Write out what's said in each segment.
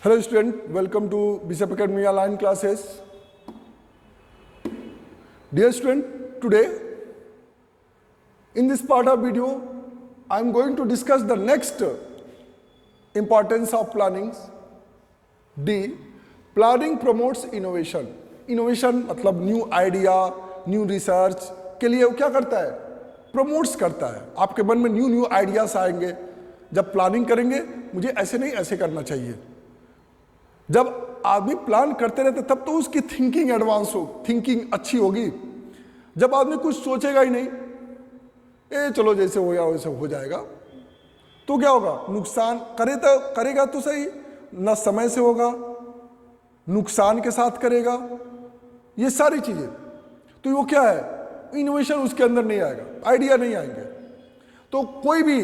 Hello student, welcome to Bishop Academy online classes. Dear student, today in this part of video I am going to discuss the next importance of planning. D. Planning promotes innovation. Innovation मतलब new idea, new research के लिए वो क्या करता है? Promotes करता है. आपके मन में न्यू आइडियाज आएंगे. जब प्लानिंग करेंगे मुझे ऐसे नहीं ऐसे करना चाहिए. जब आदमी प्लान करते रहते तब तो उसकी थिंकिंग एडवांस हो, थिंकिंग अच्छी होगी. जब आदमी कुछ सोचेगा ही नहीं, चलो जैसे हो या वैसे हो जाएगा, तो क्या होगा? नुकसान करेगा तो सही, ना समय से होगा, नुकसान के साथ करेगा, ये सारी चीजें. तो वो क्या है? इनोवेशन उसके अंदर नहीं आएगा, आइडिया नहीं आएंगे. तो कोई भी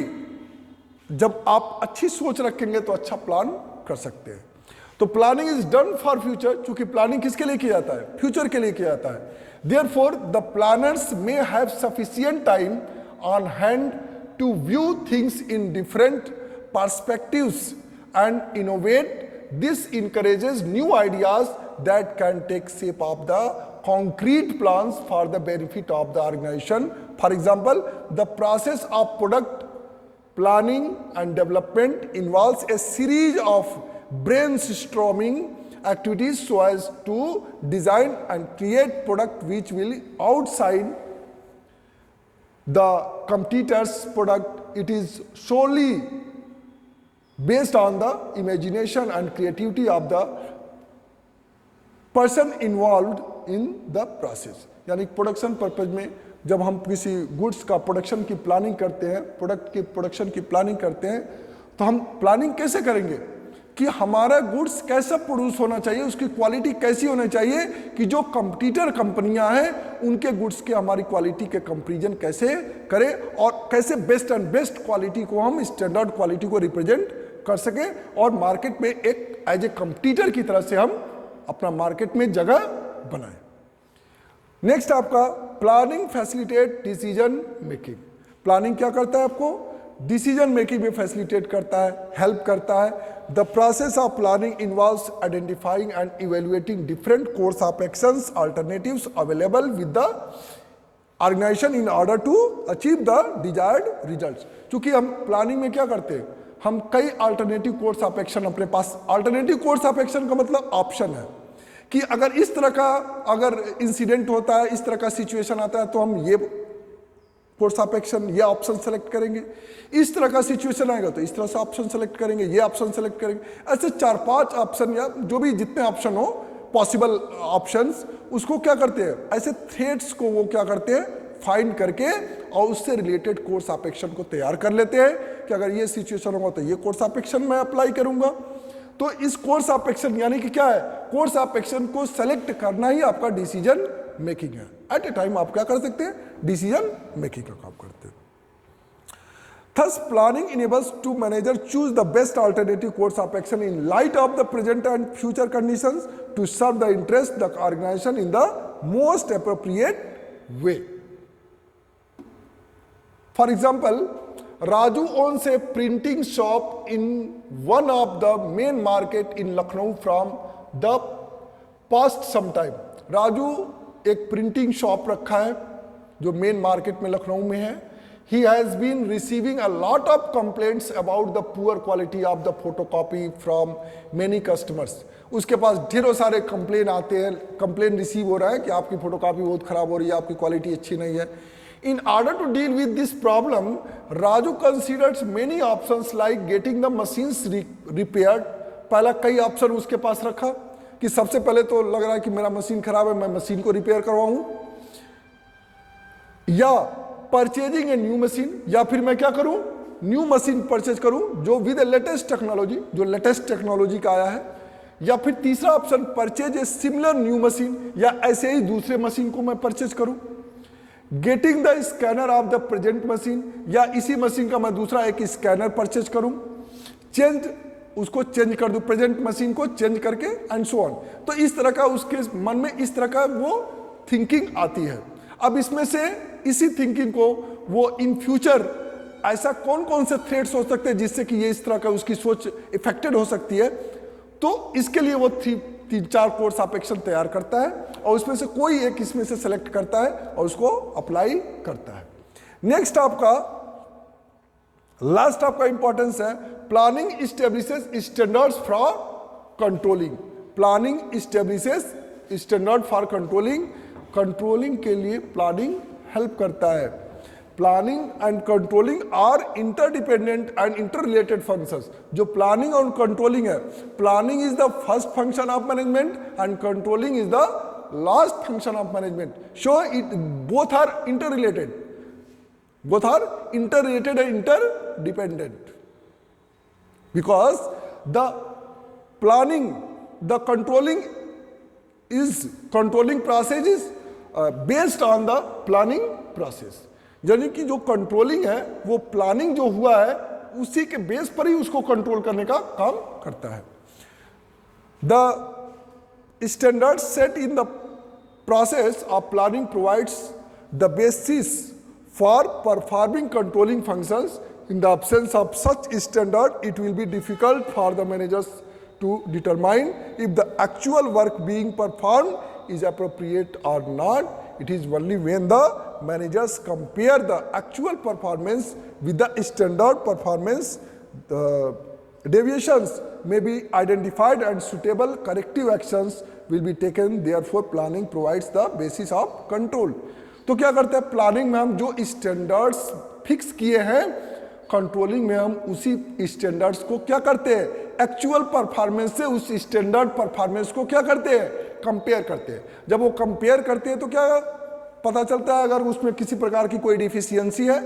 जब आप अच्छी सोच रखेंगे तो अच्छा प्लान कर सकते हैं. तो planning is done for future, क्योंकि प्लानिंग किसके लिए किया जाता है? फ्यूचर के लिए किया जाता है. Therefore the planners may have sufficient time on hand to view things in different perspectives and innovate. This encourages new ideas that can take shape of the concrete plans for the benefit of the organization. For example, the process of product planning and development involves a series of brainstorming activities so as to design and create product which will outshine the competitor's product. It is solely based on the imagination and creativity of the person involved in the process. यानी production purpose में जब हम किसी goods का production की planning करते हैं, product की प्रोडक्शन की प्लानिंग करते हैं, तो हम प्लानिंग कैसे करेंगे कि हमारा गुड्स कैसा प्रोड्यूस होना चाहिए, उसकी क्वालिटी कैसी होनी चाहिए कि जो कंपटीटर कंपनियां हैं उनके गुड्स के हमारी क्वालिटी के कंपैरिजन कैसे करें और कैसे बेस्ट एंड बेस्ट क्वालिटी को हम स्टैंडर्ड क्वालिटी को रिप्रेजेंट कर सके और मार्केट में एक एज ए कंपटीटर की तरह से हम अपना मार्केट में जगह बनाएं. नेक्स्ट आपका planning facilitate decision making. Planning क्या करता है? आपको डिसीजन मेकिंग में फैसिलिटेट करता है, हेल्प करता है. The process of planning involves identifying and evaluating different course of actions alternatives available with the organisation in order to achieve the desired results. क्योंकि हम प्लानिंग में क्या करते हैं? हम कई अल्टरनेटिव कोर्स ऑफ एक्शन अपने पास. अल्टरनेटिव कोर्स ऑफ एक्शन का मतलब ऑप्शन है कि अगर इस तरह का अगर इंसिडेंट होता है, इस तरह का सिचुएशन आता है तो हम ये कोर्स ऑफ एक्शन, ये ऑप्शन सेलेक्ट करेंगे. इस तरह का सिचुएशन आएगा तो इस तरह से ऑप्शन सेलेक्ट करेंगे, ये ऑप्शन सेलेक्ट करेंगे. ऐसे 4-5 ऑप्शन या जो भी जितने ऑप्शन हो, पॉसिबल ऑप्शंस, उसको क्या करते हैं? ऐसे थ्रेड्स को वो क्या करते हैं? फाइंड करके और उससे रिलेटेड कोर्स ऑफ एक्शन को तैयार कर लेते हैं कि अगर ये सिचुएशन होगा तो ये कोर्स ऑफ एक्शन मैं अप्लाई करूंगा. तो इस कोर्स ऑफ एक्शन यानी कि क्या है? कोर्स ऑफ एक्शन को सेलेक्ट करना ही आपका डिसीजन मेकिंग है. एट ए टाइम आप क्या कर सकते हैं? डिसीजन मेकिंग का काम करते हैं. Thus, planning enables to manager choose the best alternative course of action in light of the present and future conditions to serve the interest of the organization in the most appropriate way. For example, Raju owns a printing shop in one of the main market in Lucknow from the past some time. Raju एक printing shop रखा है जो main market में लखनऊ में है. He has been receiving a lot of complaints about the poor quality of the photocopy from many customers. उसके पास ढेरों सारे कंप्लेन आते हैं, कंप्लेन रिसीव हो रहा है कि आपकी फोटोकॉपी बहुत खराब हो रही है, आपकी क्वालिटी अच्छी नहीं है. In order to deal with this problem, Raju considers many options like getting the machines repaired. पहला कई ऑप्शन उसके पास रखा कि सबसे पहले तो लग रहा है कि मेरा मशीन खराब है, मैं मशीन को रिपेयर करवाऊं, या परचेजिंग ए न्यू मशीन, या फिर मैं क्या करूं? न्यू मशीन परचेज करूं जो विद लेटेस्ट टेक्नोलॉजी, जो लेटेस्ट टेक्नोलॉजी का आया है. या फिर तीसरा option purchase a similar new machine, या ऐसे ही दूसरे मशीन को मैं परचेज करूं. Getting the scanner of the present machine, या इसी मशीन का मैं दूसरा एक स्कैनर परचेज करूं, चेंज उसको चेंज कर दूं, प्रेजेंट मशीन को चेंज करके एंड सो ऑन. तो इस तरह का उसके मन में इस तरह का वो थिंकिंग आती है. अब इसमें से इसी थिंकिंग को वो इन फ्यूचर ऐसा कौन कौन से थ्रेड्स हो सकते हैं जिससे कि ये इस तरह का उसकी सोच इफेक्टेड हो सकती है, तो इसके लिए वो 3-4 कोर्स आप एक्शन तैयार करता है और उसमें से कोई एक इसमें से सेलेक्ट करता है और उसको अप्लाई करता है। नेक्स्ट आपका लास्ट आपका इंपॉर्टेंस है planning establishes standards for controlling. Planning establishes standard for controlling. Controlling के लिए प्लानिंग हेल्प करता है। Planning and controlling are interdependent and interrelated functions. जो प्लानिंग और कंट्रोलिंग है, planning is the first function of management and controlling is the last function of management. So it both are interrelated, both are interrelated and interdependent, because the planning, the controlling process is based on the planning process। यानी कि जो controlling है वो planning जो हुआ है उसी के बेस पर ही उसको कंट्रोल करने का काम करता है। The standard set in the process of planning provides the basis for performing controlling functions. In the absence of such standard, it will be difficult for the managers to determine if the actual work being performed is appropriate or not. It is only when the managers compare the actual performance with the standard performance, the deviations may be identified and suitable corrective actions will be taken. Therefore, planning provides the basis of control. तो क्या करते हैं, planning में हम जो standards fix किए हैं, controlling में हम उसी स्टैंडर्ड्स को क्या करते हैं, एक्चुअल परफॉर्मेंस से उस स्टैंडर्ड परफॉर्मेंस को क्या करते हैं, कंपेयर करते हैं। जब वो कंपेयर करते हैं तो क्या पता चलता है, अगर उसमें किसी प्रकार की कोई डिफिशियंसी है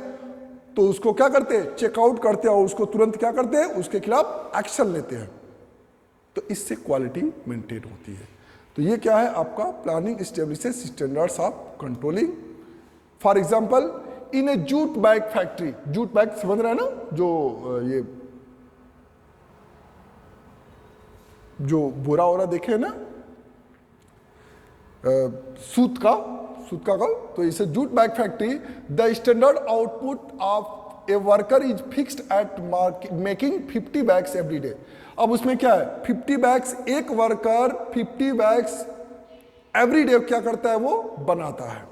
तो उसको क्या करते हैं, चेकआउट करते हैं और उसको तुरंत क्या करते हैं, उसके खिलाफ एक्शन लेते हैं। तो इससे क्वालिटी मेंटेन होती है। तो ये क्या है आपका planning establishes standards of controlling. For example in A jute bag factory, jute bag समझ रहे हैं ना, जो जो बोरा वोरा देखे ना, सूत का तो इसे jute bag factory, the standard output of a worker is fixed at making 50 bags every day. अब उसमें क्या है, 50 बैग्स, एक वर्कर 50 बैग्स एवरी डे क्या करता है, वो बनाता है।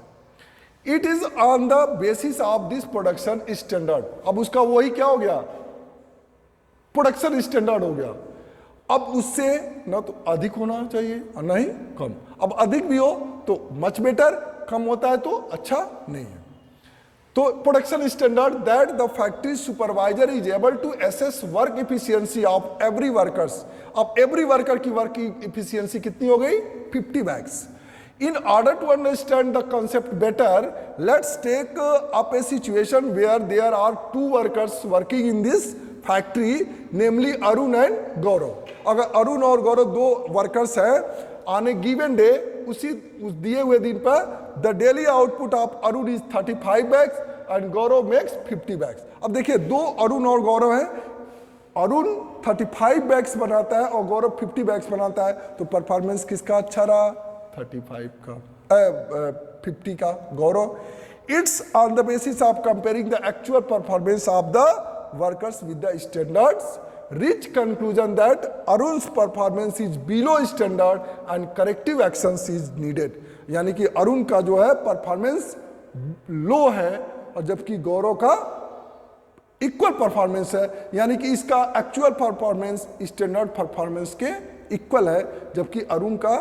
It is on the basis of this production standard. अब उसका वही क्या हो गया, प्रोडक्शन स्टैंडर्ड हो गया। अब उससे ना तो अधिक होना चाहिए और ना ही कम। अब अधिक भी हो तो मच बेटर, कम होता है तो अच्छा नहीं है। तो production standard that the factory supervisor is able to assess work efficiency of every workers. अब एवरी वर्कर की वर्क इफिशियंसी कितनी हो गई, 50 bags. In order to understand the concept better, let's take up a situation where there are 2 workers working in this factory, namely Arun and Gaurav। अगर अरुण और गौरव 2 workers हैं, on a given day, उस दिए हुए दिन पर the daily output of Arun is 35 bags and Gaurav makes 50 bags। अब देखिए 2 अरुण और गौरव हैं, अरुण 35 बैग्स बनाता है और गौरव 50 बैग्स बनाता है, तो परफॉर्मेंस किसका अच्छा रहा, 35 का 50 का Gaurav. It's on the basis of comparing the actual performance of the workers with the standards, reach conclusion that Arun's performance is below standard and corrective actions is needed. यानी कि अरुण का जो है परफॉर्मेंस लो है और जबकि गौरव का इक्वल परफॉर्मेंस है, यानी कि इसका एक्चुअल परफॉर्मेंस स्टैंडर्ड परफॉर्मेंस के इक्वल है, जबकि अरुण का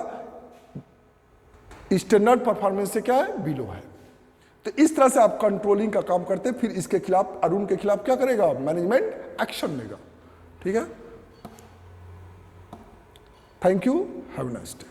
स्टैंडर्ड परफॉर्मेंस से क्या है, बिलो है। तो इस तरह से आप कंट्रोलिंग का काम करते हैं। फिर इसके खिलाफ, अरुण के खिलाफ क्या करेगा, मैनेजमेंट एक्शन लेगा। ठीक है, thank you, have a nice day.